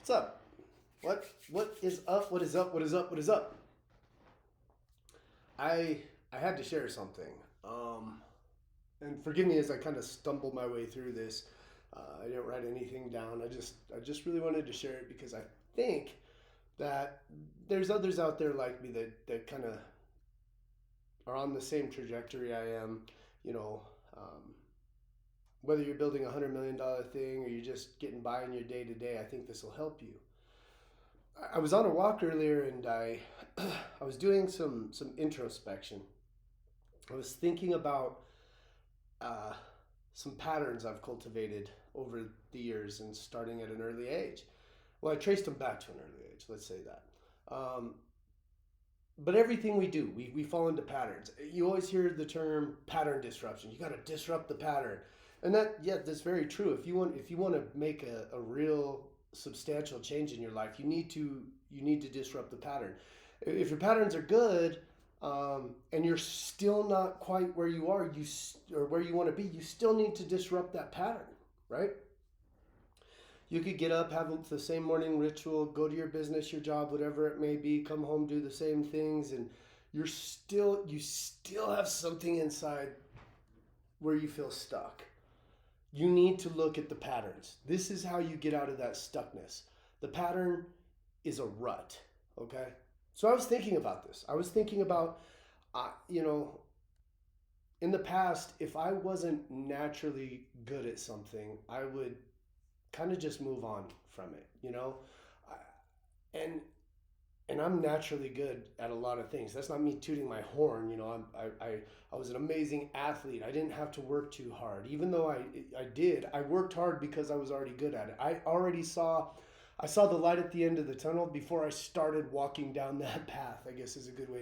What's up? What is up? What is up? What is up? What is up? I I had to share something. And forgive me as I kind of stumbled my way through this. I didn't write anything down. I just really wanted to share it because I think that there's others out there like me that kind of are on the same trajectory I am. You know, um, whether you're building $100 million thing or you're just getting by in your day to day, I think this will help you. I was on a walk earlier and I was doing some introspection. I was thinking about uh, some patterns I've cultivated over the years and starting at an early age. Well, I traced them back to an early age, let's say that. Um, but everything we do, we fall into patterns. You always hear the term pattern disruption. You got to disrupt the pattern. And that's very true. If you want to make a real substantial change in your life, you need to disrupt the pattern. If your patterns are good, and you're still not quite where you are, or where you want to be, you still need to disrupt that pattern, right? You could get up, have the same morning ritual, go to your business, your job, whatever it may be, come home, do the same things, and you still have something inside where you feel stuck. You need to look at the patterns. This is how you get out of that stuckness. The pattern is a rut, okay? So I was thinking about this. I was thinking about, uh, you know, in the past, if I wasn't naturally good at something, I would kind of just move on from it. And and I'm naturally good at a lot of things. That's not me tooting my horn. I was an amazing athlete. I didn't have to work too hard, even though I did. I worked hard because I was already good at it. I saw the light at the end of the tunnel before I started walking down that path. I guess is a good way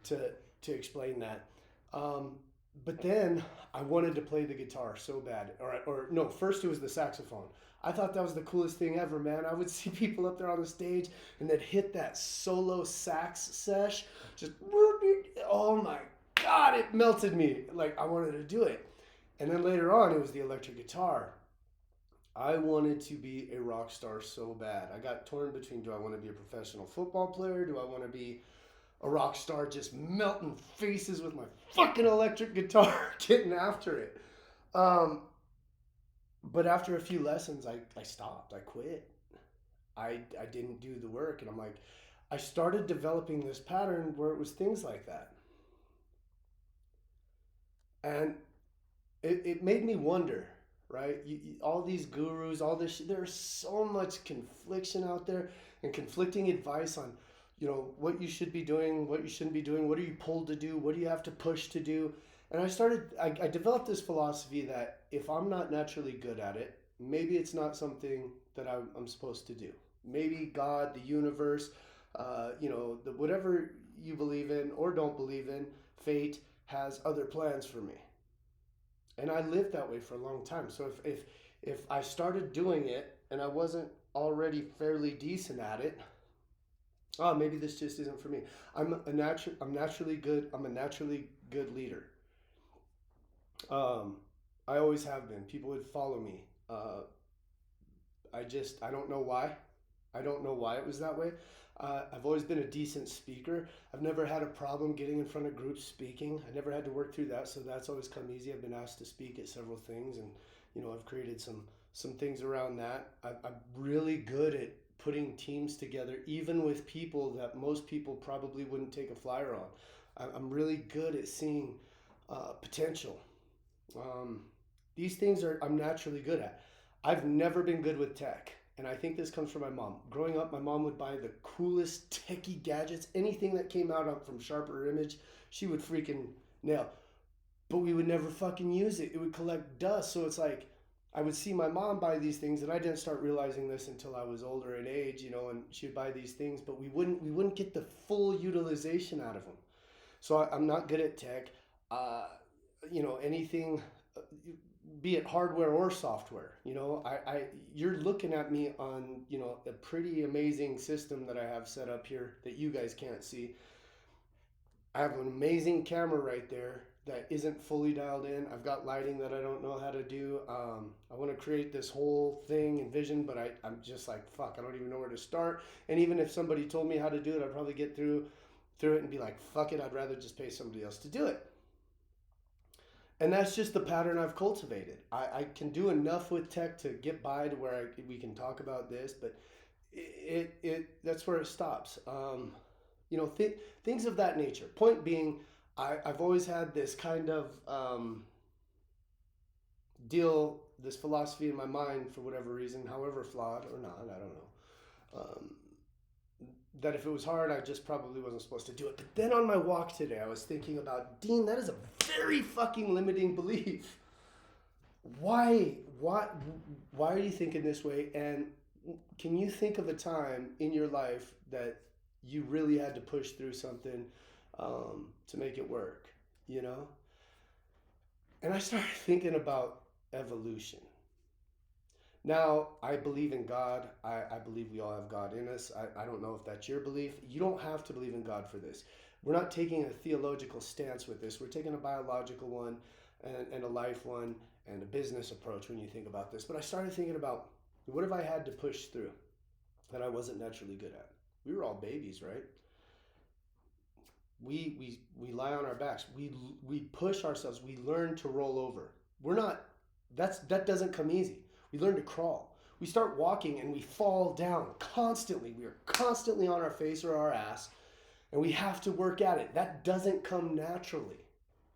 to to explain that. Um, but then I wanted to play the guitar so bad, or no, first it was the saxophone. I thought that was the coolest thing ever, man. I would see people up there on the stage and they'd hit that solo sax sesh, just oh my god, it melted me. Like I wanted to do it. And then later on, it was the electric guitar. I wanted to be a rock star so bad. I got torn between, do I want to be a professional football player? Do I want to be a rock star just melting faces with my fucking electric guitar, getting after it? Um, but after a few lessons, I stopped. I quit. I didn't do the work. And I'm like, I started developing this pattern where it was things like that. And it made me wonder, right? All these gurus, all this, there's so much confliction out there and conflicting advice on, what you should be doing, what you shouldn't be doing, what are you pulled to do, what do you have to push to do. And I developed this philosophy that if I'm not naturally good at it, maybe it's not something that I'm supposed to do. Maybe God, the universe, whatever you believe in or don't believe in, fate has other plans for me. And I lived that way for a long time. So if I started doing it and I wasn't already fairly decent at it, oh, maybe this just isn't for me. I'm naturally good. I'm a naturally good leader. Um, I always have been. People would follow me. I don't know why. I don't know why it was that way. I've always been a decent speaker. I've never had a problem getting in front of groups speaking. I never had to work through that, so that's always come easy. I've been asked to speak at several things, and I've created some things around that. I'm really good at putting teams together, even with people that most people probably wouldn't take a flyer on. I'm really good at seeing potential. Um, these things I'm naturally good at. I've never been good with tech. And I think this comes from my mom. Growing up, my mom would buy the coolest techie gadgets. Anything that came out from Sharper Image, she would freaking nail. But we would never fucking use it. It would collect dust. So it's like I would see my mom buy these things, and I didn't start realizing this until I was older in age, and she would buy these things, but we wouldn't get the full utilization out of them. So I'm not good at tech. Anything, uh, be it hardware or software. You're looking at me on a pretty amazing system that I have set up here that you guys can't see. I have an amazing camera right there that isn't fully dialed in. I've got lighting that I don't know how to do. I want to create this whole thing and vision, but I'm just like, fuck, I don't even know where to start. And even if somebody told me how to do it, I'd probably get through it and be like, fuck it, I'd rather just pay somebody else to do it. And that's just the pattern I've cultivated. I can do enough with tech to get by to where we can talk about this, but that's where it stops. Things of that nature. Point being, I've always had this kind of this philosophy in my mind for whatever reason, however flawed or not, I don't know. That if it was hard, I just probably wasn't supposed to do it. But then on my walk today, I was thinking about, Dean, that is a very fucking limiting belief. Why are you thinking this way? And can you think of a time in your life that you really had to push through something to make it work, you know? And I started thinking about evolution. Now, I believe in God. I believe we all have God in us. I don't know if that's your belief. You don't have to believe in God for this. We're not taking a theological stance with this. We're taking a biological one and a life one and a business approach when you think about this. But I started thinking about, what if I had to push through that I wasn't naturally good at? We were all babies, right? We lie on our backs. We push ourselves. We learn to roll over. That doesn't come easy. We learn to crawl. We start walking and we fall down constantly. We are constantly on our face or our ass, and we have to work at it. That doesn't come naturally,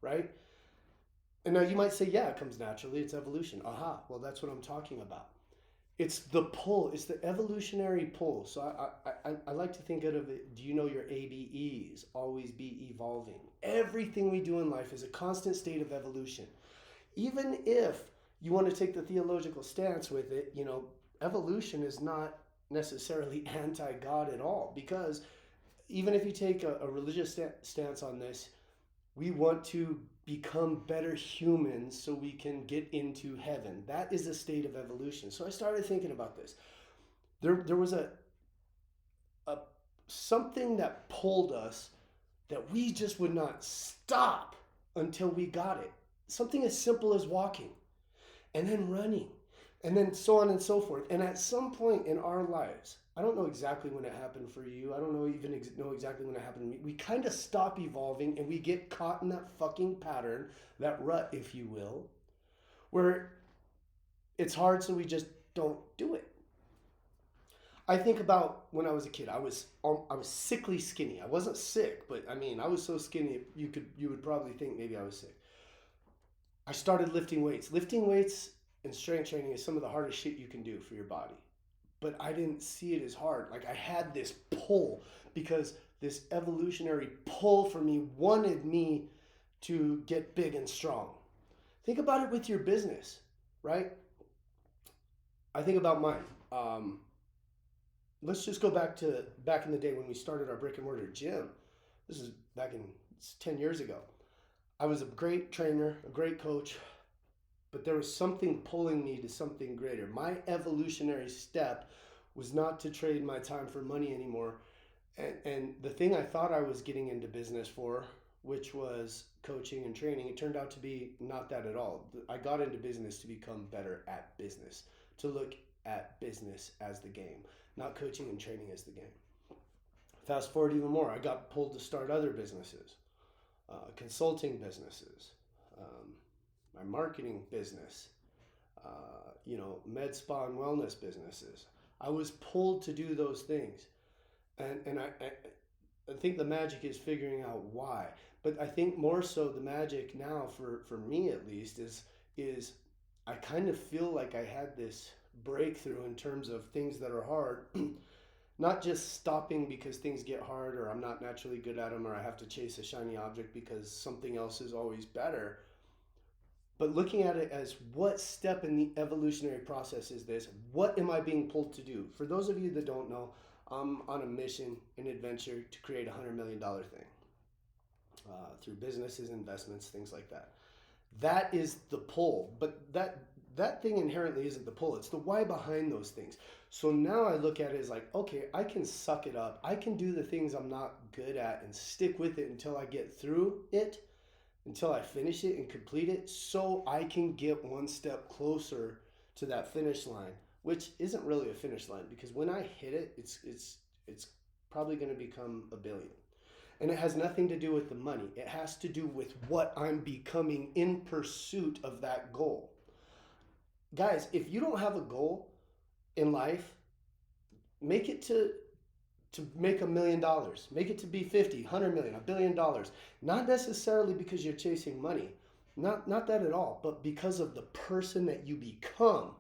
right? And now you might say, yeah, it comes naturally. It's evolution. Aha, well, that's what I'm talking about. It's the pull. It's the evolutionary pull. So I like to think of it, do you know your A.B.Es? Always be evolving. Everything we do in life is a constant state of evolution. Even if you want to take the theological stance with it, evolution is not necessarily anti-God at all, because even if you take a religious stance on this, we want to become better humans so we can get into heaven. That is a state of evolution. So I started thinking about this. There was a something that pulled us that we just would not stop until we got it. Something as simple as walking, and then running, and then so on and so forth. And at some point in our lives, I don't know exactly when it happened for you. I don't know exactly when it happened to me. We kind of stop evolving and we get caught in that fucking pattern, that rut, if you will, where it's hard, so we just don't do it. I think about when I was a kid. I was sickly skinny. I wasn't sick, but I mean, I was so skinny you would probably think maybe I was sick. I started lifting weights. Lifting weights and strength training is some of the hardest shit you can do for your body. But I didn't see it as hard. Like, I had this pull, because this evolutionary pull for me wanted me to get big and strong. Think about it with your business, right? I think about mine. Let's just go back in the day when we started our brick and mortar gym. This is it's 10 years ago. I was a great trainer, a great coach, but there was something pulling me to something greater. My evolutionary step was not to trade my time for money anymore. And the thing I thought I was getting into business for, which was coaching and training, it turned out to be not that at all. I got into business to become better at business, to look at business as the game, not coaching and training as the game. Fast forward even more, I got pulled to start other businesses. Consulting businesses, my marketing business, med spa and wellness businesses. I was pulled to do those things, and I think the magic is figuring out why. But I think more so the magic now, for me at least, is I kind of feel like I had this breakthrough in terms of things that are hard. Not just stopping because things get hard, or I'm not naturally good at them, or I have to chase a shiny object because something else is always better. But looking at it as, what step in the evolutionary process is this? What am I being pulled to do? For those of you that don't know, I'm on a mission, an adventure to create a $100 million thing through businesses, investments, things like that. That is the pull, but that thing inherently isn't the pull. It's the why behind those things. So now I look at it as like, okay, I can suck it up. I can do the things I'm not good at and stick with it until I get through it. until I finish it and complete it, so I can get one step closer to that finish line, which isn't really a finish line because when I hit it, it's probably going to become a billion. And it has nothing to do with the money. It has to do with what I'm becoming in pursuit of that goal. Guys, if you don't have a goal in life, make it to make $1 million, make it to be 50, 100 million, $1 billion. Not necessarily because you're chasing money, not that at all, but because of the person that you become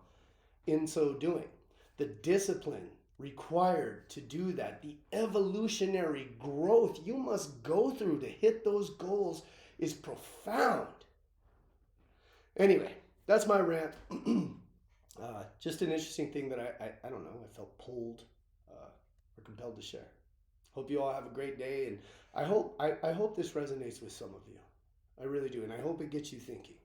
in so doing. The discipline required to do that, the evolutionary growth you must go through to hit those goals is profound. Anyway, that's my rant. Just an interesting thing that I don't know, I felt pulled or compelled to share. Hope you all have a great day, and I hope this resonates with some of you. I really do, and I hope it gets you thinking.